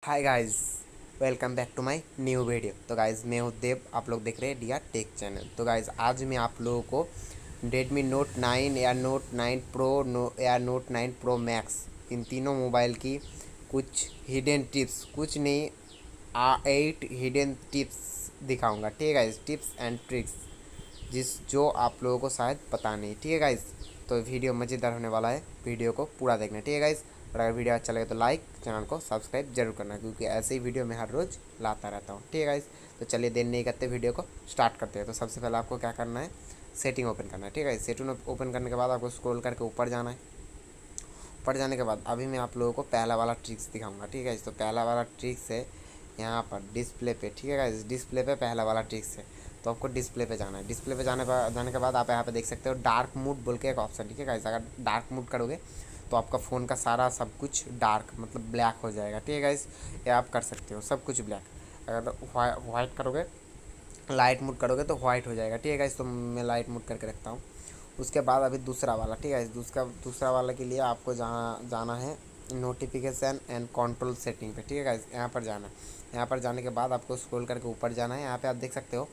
Hi guys, welcome back to my new video. तो guys मैं हूँ देव, आप लोग देख रहे हैं डिया टेक चैनल। तो गाइस आज मैं आप लोगों को Redmi Note 9 या Note 9 Pro या Note 9 Pro Max इन तीनों मोबाइल की कुछ हिडन टिप्स, कुछ नहीं 8 हिडन टिप्स दिखाऊंगा। ठीक है गाइस, टिप्स एंड ट्रिक्स जो आप लोगों को शायद पता नहीं। ठीक है गाइस, तो वीडियो मज़ेदार होने वाला है, वीडियो को पूरा देखना। ठीक है गाइस, और अगर वीडियो अच्छा लगे तो लाइक, चैनल को सब्सक्राइब जरूर करना, क्योंकि ऐसे ही वीडियो मैं हर रोज़ लाता रहता हूँ। ठीक है गाइस, तो चलिए देर नहीं करते, वीडियो को स्टार्ट करते हैं। तो सबसे पहले आपको क्या करना है, सेटिंग ओपन करना है। ठीक है, सेटिंग ओपन करने के बाद आपको स्क्रॉल करके ऊपर जाना है। ऊपर जाने के बाद अभी मैं आप लोगों को पहला वाला ट्रिक्स दिखाऊंगा। ठीक है, तो पहला वाला ट्रिक्स है यहाँ पर डिस्प्ले पे। ठीक है गाइस, डिस्प्ले पे पहला वाला ट्रिक्स है, तो आपको डिस्प्ले पे जाना है। डिस्प्ले पे जाने के बाद आप यहाँ पे देख सकते हो डार्क मोड बोल के एक ऑप्शन। ठीक है गाइस, अगर डार्क मोड करोगे तो आपका फ़ोन का सारा सब कुछ डार्क मतलब ब्लैक हो जाएगा। ठीक है गाइस, ये आप कर सकते हो, सब कुछ ब्लैक। अगर वाइट करोगे, लाइट मोड करोगे तो वाइट हो जाएगा। ठीक है गाइस, तो मैं लाइट मोड करके रखता हूँ। उसके बाद अभी दूसरा वाला। ठीक है, दूसरा वाला के लिए आपको जहाँ जाना है नोटिफिकेशन एंड कंट्रोल सेटिंग पे। ठीक है गाइस, यहाँ पर जाना है। यहाँ पर जाने के बाद आपको स्क्रॉल करके ऊपर जाना है। यहाँ पे आप देख सकते हो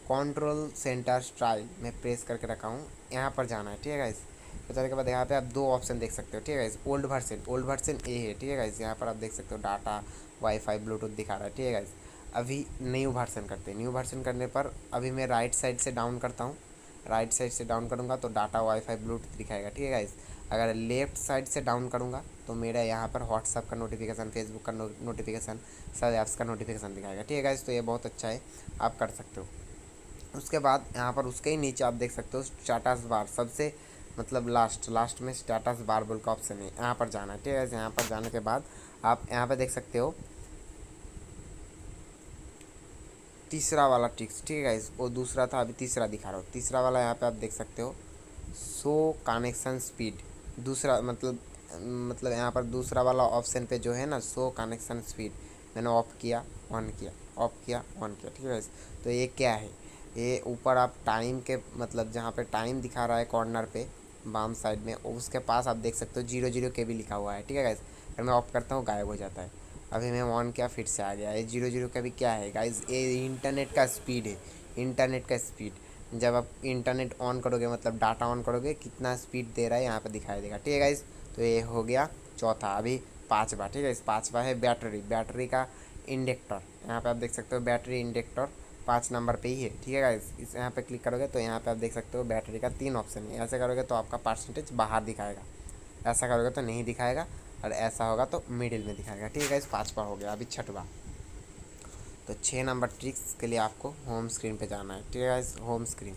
कंट्रोल सेंटर स्टाइल में प्रेस करके रखा हूँ, यहाँ पर जाना है। ठीक है गाइस, तो जाने के बाद यहाँ पे आप दो ऑप्शन देख सकते हो। ठीक है गाइस, ओल्ड वर्जन ए है। ठीक है गाइस, यहाँ पर आप देख सकते हो डाटा, वाईफाई, ब्लूटूथ दिखा रहा है। ठीक है गाइस, अभी न्यू वर्जन करते हैं। न्यू वर्जन करने पर अभी मैं राइट साइड से डाउन करता हूँ। राइट साइड से डाउन करूँगा तो डाटा, वाईफाई, ब्लूटूथ दिखाएगा। ठीक है गाइस, अगर लेफ्ट साइड से डाउन करूँगा तो मेरा यहाँ पर व्हाट्सअप का नोटिफिकेशन, फेसबुक का नोटिफिकेशन, सब ऐप्स का नोटिफिकेशन दिखाएगा। ठीक है गाइस, तो ये बहुत अच्छा है, आप कर सकते हो। उसके बाद यहाँ पर उसके ही नीचे आप देख सकते हो स्टेटस बार, सबसे मतलब लास्ट में स्टेटस बार बोल का ऑप्शन है, यहाँ पर जाना है। ठीक है, यहाँ पर जाने के बाद आप यहाँ पर देख सकते हो तीसरा वाला ट्रिक्स। ठीक है गाइस, वो दूसरा था, अभी तीसरा दिखा रहा हूँ। तीसरा वाला यहाँ पे आप देख सकते हो शो कनेक्शन स्पीड। दूसरा मतलब यहाँ पर दूसरा वाला ऑप्शन पे जो है ना, शो कनेक्शन स्पीड, मैंने ऑफ किया, ऑन किया, ऑफ किया, ऑन किया। ठीक है गाइस, तो ये क्या है, ये ऊपर आप टाइम के मतलब जहाँ पे टाइम दिखा रहा है कॉर्नर पे बाम साइड में, उसके पास आप देख सकते हो 00 के भी लिखा हुआ है। ठीक है गाइस, अगर मैं ऑफ करता हूँ गायब हो जाता है। अभी मैं ऑन किया, फिर से आ गया। ये 00 का भी क्या है गाइस, ये इंटरनेट का स्पीड है। इंटरनेट का स्पीड, जब आप इंटरनेट ऑन करोगे मतलब डाटा ऑन करोगे, कितना स्पीड दे रहा है यहाँ पे दिखाई देगा। ठीक है गाइस, तो ये हो गया चौथा। अभी पाँचवा। ठीक है, इस पाँचवा है बैटरी का इंडेक्टर। यहाँ पे आप देख सकते हो बैटरी इंडेक्टर 5 नंबर पे ही है। ठीक है गाइस, इस यहाँ पे क्लिक करोगे तो यहाँ पे आप देख सकते हो बैटरी का 3 ऑप्शन है। ऐसे करोगे तो आपका परसेंटेज बाहर दिखाएगा, ऐसा करोगे तो नहीं दिखाएगा, और ऐसा होगा तो मिडिल में दिखाएगा। ठीक है गाइस, पाँचवा हो गया। अभी छठवा, तो 6 नंबर ट्रिक्स के लिए आपको होम स्क्रीन पे जाना है। ठीक है गाइस, होम स्क्रीन,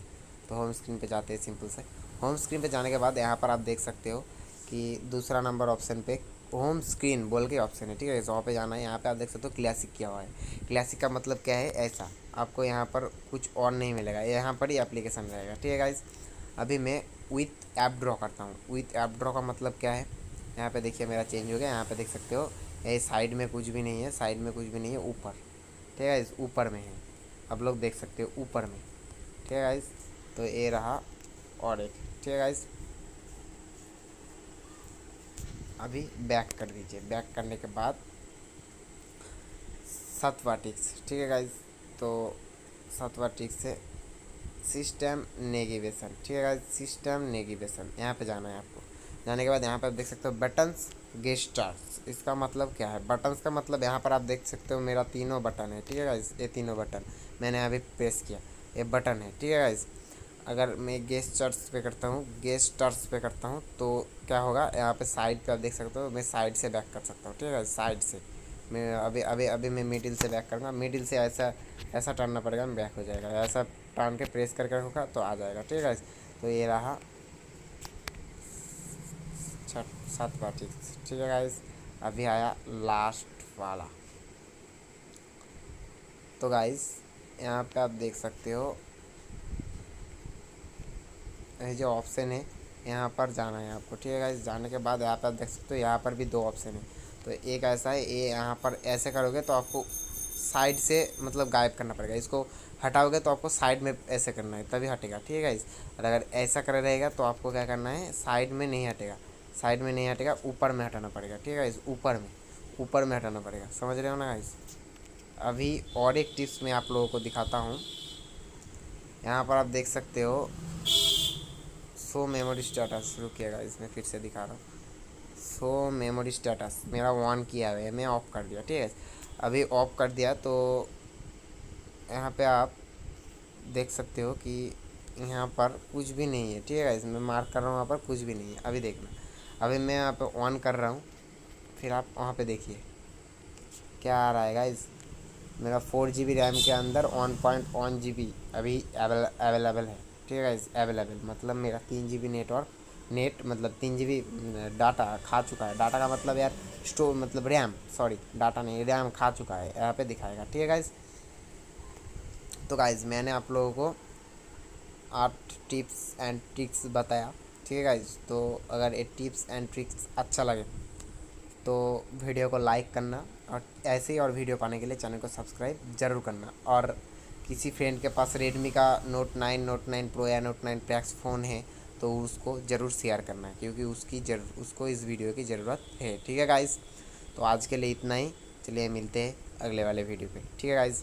तो होम स्क्रीन पे जाते हैं सिंपल से। होम स्क्रीन पे जाने के बाद यहाँ पर आप देख सकते हो कि दूसरा नंबर ऑप्शन पे होम स्क्रीन बोल के ऑप्शन है। ठीक है, वहाँ पे जाना है। यहाँ पे आप देख सकते हो क्लासिक किया हुआ है। क्लासिक का मतलब क्या है, ऐसा आपको यहाँ पर कुछ और नहीं मिलेगा, यहाँ पर ही एप्लीकेशन रहेगा। ठीक है गाइस, अभी मैं विथ ऐप ड्रॉ करता हूँ। विथ ऐप ड्रॉ का मतलब क्या है, यहाँ पे देखिए मेरा चेंज हो गया। यहाँ पे देख सकते हो ये साइड में कुछ भी नहीं है, साइड में कुछ भी नहीं है, ऊपर। ठीक है गाइस, ऊपर में है, आप लोग देख सकते हो ऊपर में। ठीक है गाइस, तो ये रहा और एक। ठीक है गाइस, अभी बैक कर दीजिए। बैक करने के बाद सातवां टिक्स। ठीक है गाइस, तो सातवां टिक्स है सिस्टम नेविगेशन। ठीक है गाइस, सिस्टम नेविगेशन, यहाँ पे जाना है आपको। जाने के बाद यहाँ पर आप देख सकते हो बटन्स गेस्टर्स। इसका मतलब क्या है, बटन्स का मतलब यहाँ पर आप देख सकते हो मेरा तीनों बटन है। ठीक है गाइस, ये तीनों बटन मैंने अभी प्रेस किया, ये बटन है। ठीक है गाइस, अगर मैं गेस्टर्स पे करता हूँ, गेस्टर्स पे करता हूँ तो क्या होगा, यहाँ पे साइड पे आप देख सकते हो मैं साइड से बैक कर सकता हूँ। ठीक है, साइड से मैं अभी अभी अभी मैं मिडिल से बैक करूँगा। मिडिल से ऐसा ऐसा टर्नना पड़ेगा, मैं बैक हो जाएगा। ऐसा टर्न के प्रेस करके रखूँगा तो आ जाएगा। ठीक है गाइस, तो ये रहा सातवां टिप्स। ठीक है गाइस, अभी आया लास्ट वाला। तो गाइस यहाँ पे आप देख सकते हो ये जो ऑप्शन है, यहाँ पर जाना है आपको। ठीक है गाइस, जाने के बाद यहाँ पर देख सकते हो यहाँ पर भी दो ऑप्शन है। तो एक ऐसा है, ये यहाँ पर ऐसे करोगे तो आपको साइड से मतलब गायब करना पड़ेगा। इसको हटाओगे तो आपको साइड में ऐसे करना है, तभी हटेगा। ठीक है गाइस, और अगर ऐसा कर रहेगा तो आपको क्या करना है, साइड में नहीं हटेगा, साइड में नहीं हटेगा, ऊपर में हटाना पड़ेगा। ठीक है गाइस, ऊपर में, ऊपर में हटाना पड़ेगा, समझ रहे हो ना गाइस। अभी और एक टिप्स मैं आप लोगों को दिखाता हूँ। यहाँ पर आप देख सकते हो शो मेमोरी स्टेटस, रुकिएगा इसमें फिर से दिखा रहा हूँ। शो मेमोरी स्टेटस मेरा ऑन किया हुआ है, मैं ऑफ़ कर दिया, ठीक है। अभी ऑफ़ कर दिया तो यहाँ पे आप देख सकते हो कि यहाँ पर कुछ भी नहीं है, ठीक है। इसमें मार्क कर रहा हूँ, वहाँ पर कुछ भी नहीं है। अभी देखना, अभी मैं यहाँ पे ऑन कर रहा हूँ, फिर आप वहाँ पे देखिए क्या आ रहा है गाइस। मेरा 4 GB रैम के अंदर 1.1 GB अभी अवेलेबल है, ठीक है गाइस। अवेलेबल मतलब मेरा 3 GB नेट मतलब 3 GB डाटा खा चुका है। डाटा का मतलब यार स्टोर मतलब रैम, सॉरी डाटा नहीं, रैम खा चुका है, यहाँ पे दिखाएगा, ठीक है गाइस। तो गाइस मैंने आप लोगों को 8 टिप्स एंड ट्रिक्स बताया, ठीक है गाइस। तो अगर ये टिप्स एंड ट्रिक्स अच्छा लगे तो वीडियो को लाइक करना, और ऐसे ही और वीडियो पाने के लिए चैनल को सब्सक्राइब ज़रूर करना। और किसी फ्रेंड के पास रेडमी का नोट 9 प्रो या नोट 9 मैक्स फ़ोन है तो उसको ज़रूर शेयर करना है, क्योंकि उसको इस वीडियो की ज़रूरत है, ठीक है गाइस। तो आज के लिए इतना ही, चलिए मिलते हैं अगले वाले वीडियो पे, ठीक है गाइस।